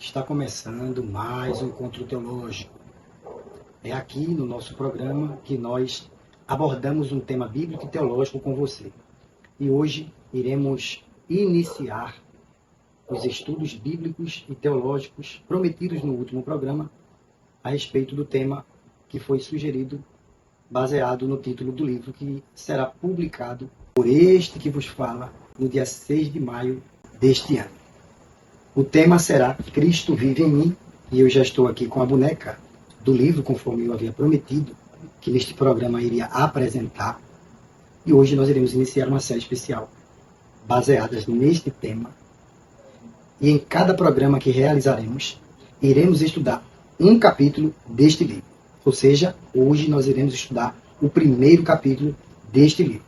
Está começando mais um Encontro Teológico. É aqui no nosso programa que nós abordamos um tema bíblico e teológico com você. E hoje iremos iniciar os estudos bíblicos e teológicos prometidos no último programa a respeito do tema que foi sugerido, baseado no título do livro que será publicado por este que vos fala no dia 6 de maio deste ano. O tema será Cristo vive em mim, e eu já estou aqui com a boneca do livro, conforme eu havia prometido, que neste programa iria apresentar. E hoje nós iremos iniciar uma série especial, baseadas neste tema. E em cada programa que realizaremos, iremos estudar um capítulo deste livro. Ou seja, hoje nós iremos estudar o primeiro capítulo deste livro.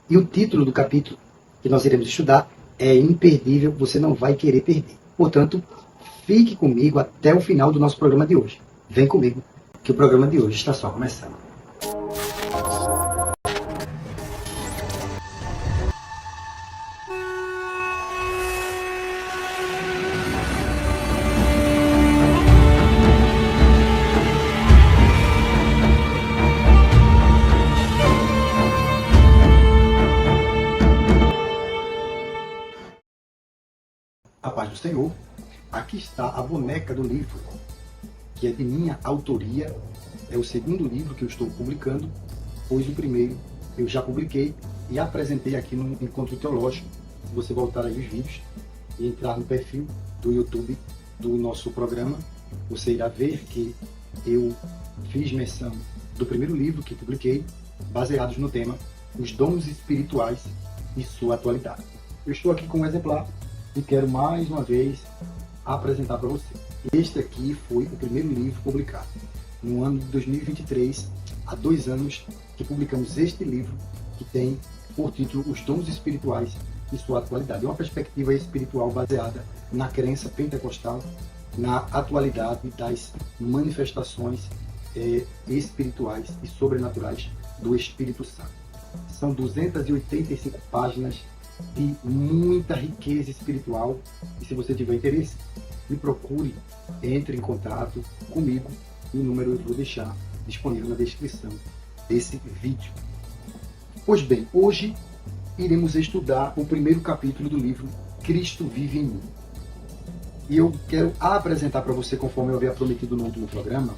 E o título do capítulo que nós iremos estudar é imperdível, você não vai querer perder. Portanto, fique comigo até o final do nosso programa de hoje. Vem comigo, que o programa de hoje está só começando. A paz do Senhor. Aqui está a boneca do livro, que é de minha autoria. É o segundo livro que eu estou publicando, pois o primeiro eu já publiquei e apresentei aqui no Encontro Teológico. Se você voltar aí os vídeos e entrar no perfil do YouTube do nosso programa, você irá ver que eu fiz menção do primeiro livro que publiquei, baseados no tema Os Dons Espirituais e Sua Atualidade. Eu estou aqui com um exemplar e quero mais uma vez apresentar para você. Este aqui foi o primeiro livro publicado. No ano de 2023, há 2 anos que publicamos este livro, que tem por título Os Dons Espirituais e Sua Atualidade. É uma perspectiva espiritual baseada na crença pentecostal, na atualidade das manifestações espirituais e sobrenaturais do Espírito Santo. São 285 páginas de muita riqueza espiritual, e se você tiver interesse, me procure, entre em contato comigo, e o número eu vou deixar disponível na descrição desse vídeo. Pois bem, hoje iremos estudar o primeiro capítulo do livro Cristo vive em mim. E eu quero apresentar para você, conforme eu havia prometido no último programa,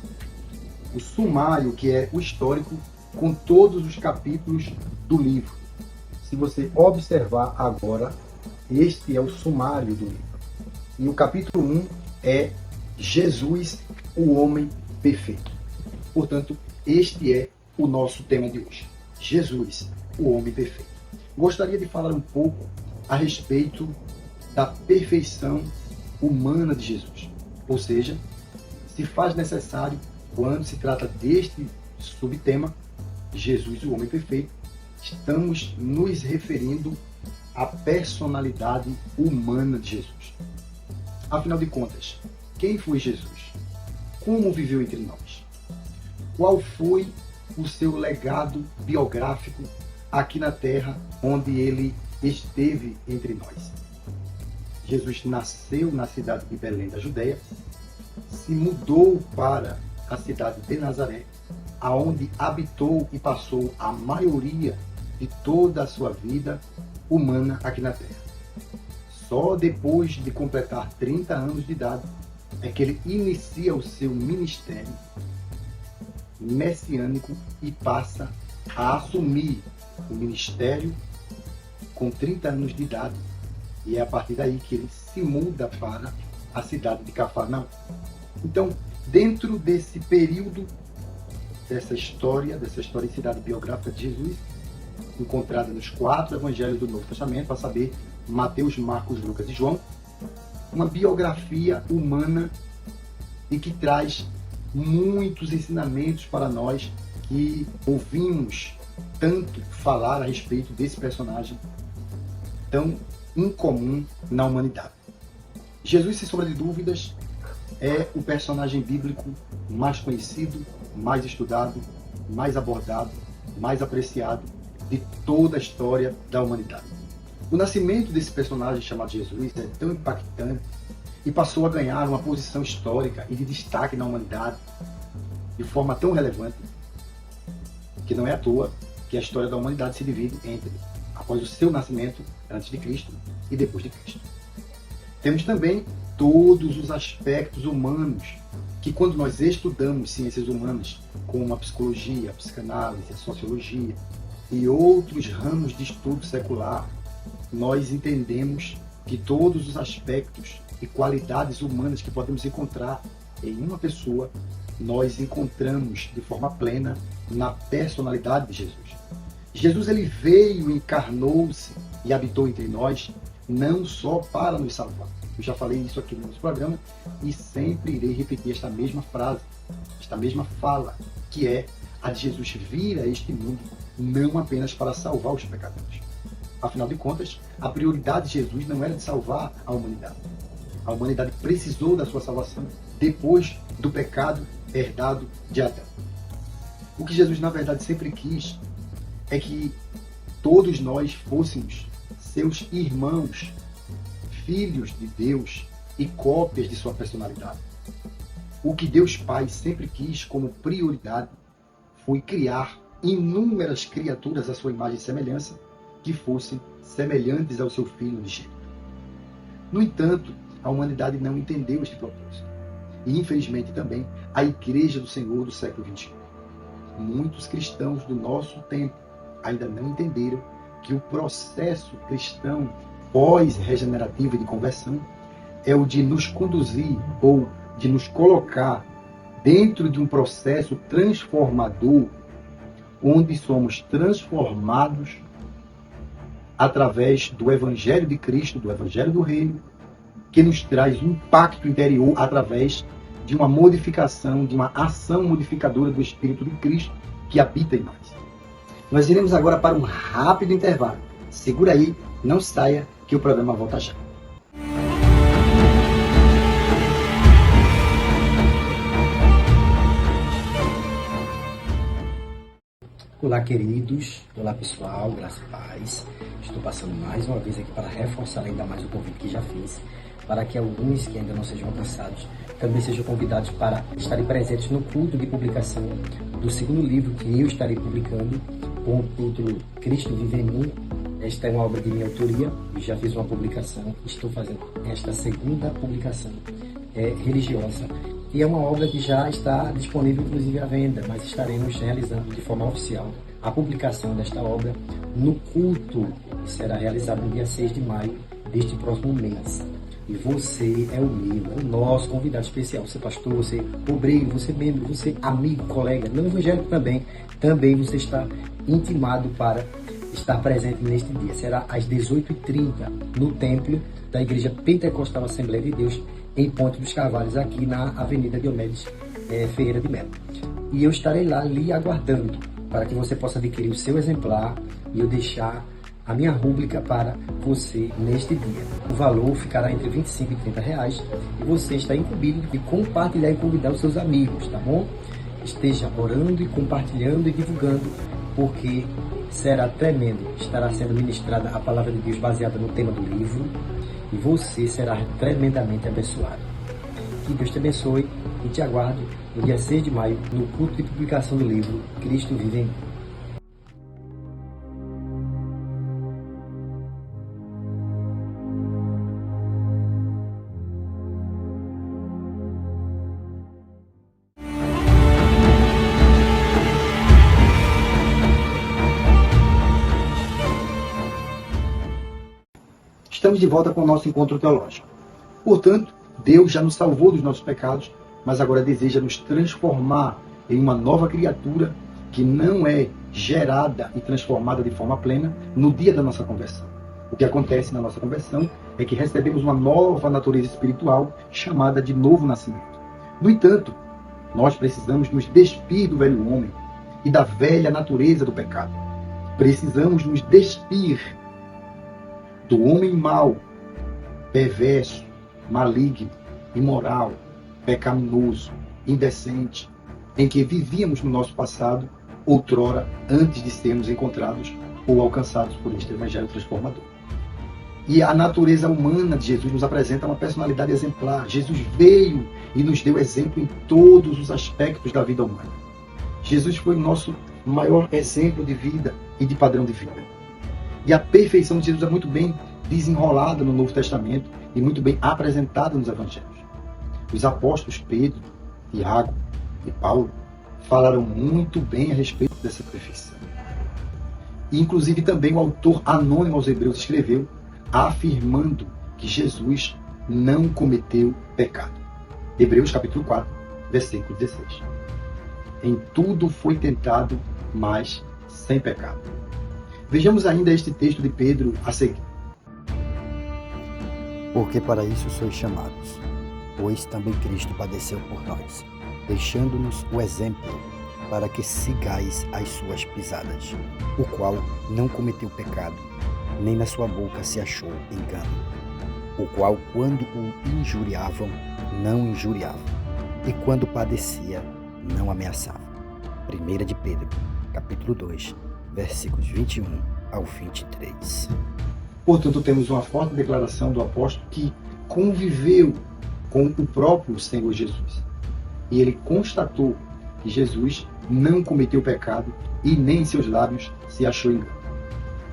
o sumário, que é o histórico, com todos os capítulos do livro. Se você observar agora, este é o sumário do livro. E o capítulo 1 é Jesus, o homem perfeito. Portanto, este é o nosso tema de hoje. Jesus, o homem perfeito. Gostaria de falar um pouco a respeito da perfeição humana de Jesus. Ou seja, se faz necessário, quando se trata deste subtema, Jesus, o homem perfeito, estamos nos referindo à personalidade humana de Jesus. Afinal de contas, quem foi Jesus? Como viveu entre nós? Qual foi o seu legado biográfico aqui na Terra, onde ele esteve entre nós? Jesus nasceu na cidade de Belém da Judéia, se mudou para a cidade de Nazaré, aonde habitou e passou a maioria de toda a sua vida humana aqui na Terra. Só depois de completar 30 anos de idade é que ele inicia o seu ministério messiânico e passa a assumir o ministério com 30 anos de idade. E é a partir daí que ele se muda para a cidade de Cafarnaum. Então, dentro desse período, dessa historicidade biográfica de Jesus, encontrada nos 4 evangelhos do Novo Testamento, para saber Mateus, Marcos, Lucas e João, uma biografia humana e que traz muitos ensinamentos para nós que ouvimos tanto falar a respeito desse personagem tão incomum na humanidade. Jesus, sem sombra de dúvidas, é o personagem bíblico mais conhecido, mais estudado, mais abordado, mais apreciado de toda a história da humanidade. O nascimento desse personagem chamado Jesus é tão impactante e passou a ganhar uma posição histórica e de destaque na humanidade de forma tão relevante que não é à toa que a história da humanidade se divide entre após o seu nascimento, antes de Cristo, e depois de Cristo. Temos também todos os aspectos humanos que, quando nós estudamos ciências humanas, como a psicologia, a psicanálise, a sociologia e outros ramos de estudo secular, nós entendemos que todos os aspectos e qualidades humanas que podemos encontrar em uma pessoa, nós encontramos de forma plena na personalidade de Jesus. Jesus ele veio, encarnou-se e habitou entre nós, não só para nos salvar. Eu já falei isso aqui no nosso programa e sempre irei repetir esta mesma frase, esta mesma fala, que é a de Jesus vir a este mundo não apenas para salvar os pecadores. Afinal de contas, a prioridade de Jesus não era de salvar a humanidade. A humanidade precisou da sua salvação depois do pecado herdado de Adão. O que Jesus, na verdade, sempre quis é que todos nós fôssemos seus irmãos, filhos de Deus e cópias de sua personalidade. O que Deus Pai sempre quis como prioridade foi criar inúmeras criaturas à sua imagem e semelhança que fossem semelhantes ao seu Filho unigênito. No entanto, a humanidade não entendeu este propósito. E, infelizmente, também a Igreja do Senhor do século XXI. Muitos cristãos do nosso tempo ainda não entenderam que o processo cristão pós-regenerativo e de conversão é o de nos conduzir ou de nos colocar dentro de um processo transformador, onde somos transformados através do Evangelho de Cristo, do Evangelho do Reino, que nos traz um impacto interior através de uma modificação, de uma ação modificadora do Espírito de Cristo que habita em nós. Nós iremos agora para um rápido intervalo. Segura aí, não saia, que o programa volta já. Olá, queridos. Olá, pessoal. Graça e paz. Estou passando mais uma vez aqui para reforçar ainda mais o convite que já fiz, para que alguns que ainda não sejam alcançados também sejam convidados para estarem presentes no culto de publicação do segundo livro que eu estarei publicando, com o título Cristo Vive em Mim. Esta é uma obra de minha autoria e já fiz uma publicação. Estou fazendo esta segunda publicação religiosa. E é uma obra que já está disponível, inclusive, à venda, mas estaremos realizando de forma oficial a publicação desta obra no culto que será realizado no dia 6 de maio deste próximo mês. E você é o meu, é o nosso convidado especial. Você pastor, você obreiro, você membro, você amigo, colega, não evangélico também você está intimado para estar presente neste dia. Será às 18h30 no templo da Igreja Pentecostal Assembleia de Deus, em Ponte dos Carvalhos, aqui na Avenida Diomedes Ferreira de Melo. E eu estarei lá lhe aguardando para que você possa adquirir o seu exemplar e eu deixar a minha rúbrica para você neste dia. O valor ficará entre R$25 e R$30 e você está incumbido de compartilhar e convidar os seus amigos, tá bom? Esteja orando e compartilhando e divulgando, porque será tremendo. Estará sendo ministrada a palavra de Deus baseada no tema do livro e você será tremendamente abençoado. Que Deus te abençoe e te aguardo no dia 6 de maio no culto de publicação do livro Cristo Vive em Mim. Estamos de volta com o nosso encontro teológico. Portanto, Deus já nos salvou dos nossos pecados, mas agora deseja nos transformar em uma nova criatura que não é gerada e transformada de forma plena no dia da nossa conversão. O que acontece na nossa conversão é que recebemos uma nova natureza espiritual chamada de novo nascimento. No entanto, nós precisamos nos despir do velho homem e da velha natureza do pecado. Precisamos nos despir do homem mau, perverso, maligno, imoral, pecaminoso, indecente, em que vivíamos no nosso passado, outrora, antes de sermos encontrados ou alcançados por este Evangelho transformador. E a natureza humana de Jesus nos apresenta uma personalidade exemplar. Jesus veio e nos deu exemplo em todos os aspectos da vida humana. Jesus foi o nosso maior exemplo de vida e de padrão de vida. E a perfeição de Jesus é muito bem desenrolada no Novo Testamento e muito bem apresentada nos Evangelhos. Os apóstolos Pedro, Tiago e Paulo falaram muito bem a respeito dessa perfeição. E, inclusive, também o autor anônimo aos Hebreus escreveu afirmando que Jesus não cometeu pecado. Hebreus capítulo 4, versículo 16. Em tudo foi tentado, mas sem pecado. Vejamos ainda este texto de Pedro a seguir. Porque para isso sois chamados, pois também Cristo padeceu por nós, deixando-nos o exemplo para que sigais as suas pisadas, o qual não cometeu pecado, nem na sua boca se achou engano, o qual, quando o injuriavam, não injuriava, e quando padecia, não ameaçava. 1 de Pedro, capítulo 2, versículos 21 ao 23. Portanto, temos uma forte declaração do apóstolo que conviveu com o próprio Senhor Jesus. E ele constatou que Jesus não cometeu pecado e nem em seus lábios se achou engano.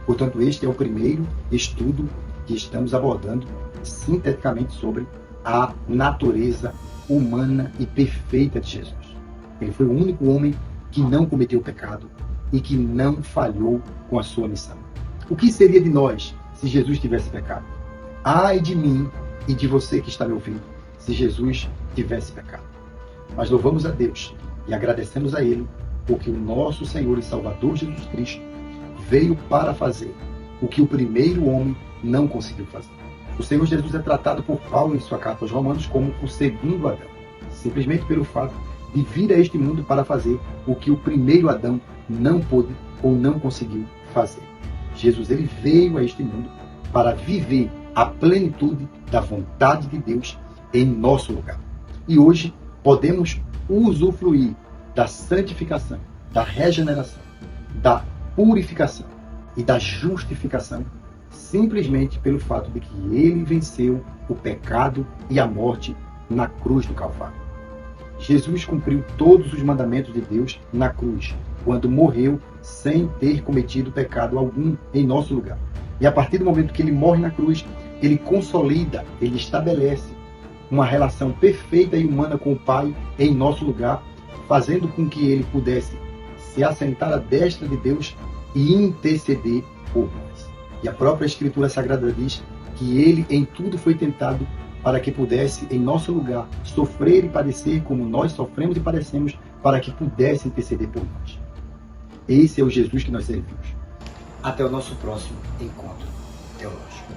Portanto, este é o primeiro estudo que estamos abordando sinteticamente sobre a natureza humana e perfeita de Jesus. Ele foi o único homem que não cometeu pecado e que não falhou com a sua missão. O que seria de nós se Jesus tivesse pecado? Ai de mim e de você que está me ouvindo, se Jesus tivesse pecado. Mas louvamos a Deus e agradecemos a Ele, porque o nosso Senhor e Salvador Jesus Cristo veio para fazer o que o primeiro homem não conseguiu fazer. O Senhor Jesus é tratado por Paulo em sua carta aos Romanos como o segundo Adão, simplesmente pelo fato de vir a este mundo para fazer o que o primeiro Adão não pôde ou não conseguiu fazer. Jesus ele veio a este mundo para viver a plenitude da vontade de Deus em nosso lugar. E hoje podemos usufruir da santificação, da regeneração, da purificação e da justificação simplesmente pelo fato de que ele venceu o pecado e a morte na cruz do Calvário. Jesus cumpriu todos os mandamentos de Deus na cruz, quando morreu sem ter cometido pecado algum em nosso lugar. E a partir do momento que ele morre na cruz, ele consolida, ele estabelece uma relação perfeita e humana com o Pai em nosso lugar, fazendo com que ele pudesse se assentar à destra de Deus e interceder por nós. E a própria Escritura Sagrada diz que ele em tudo foi tentado para que pudesse, em nosso lugar, sofrer e padecer como nós sofremos e padecemos, para que pudesse interceder por nós. Esse é o Jesus que nós servimos. Até o nosso próximo encontro teológico.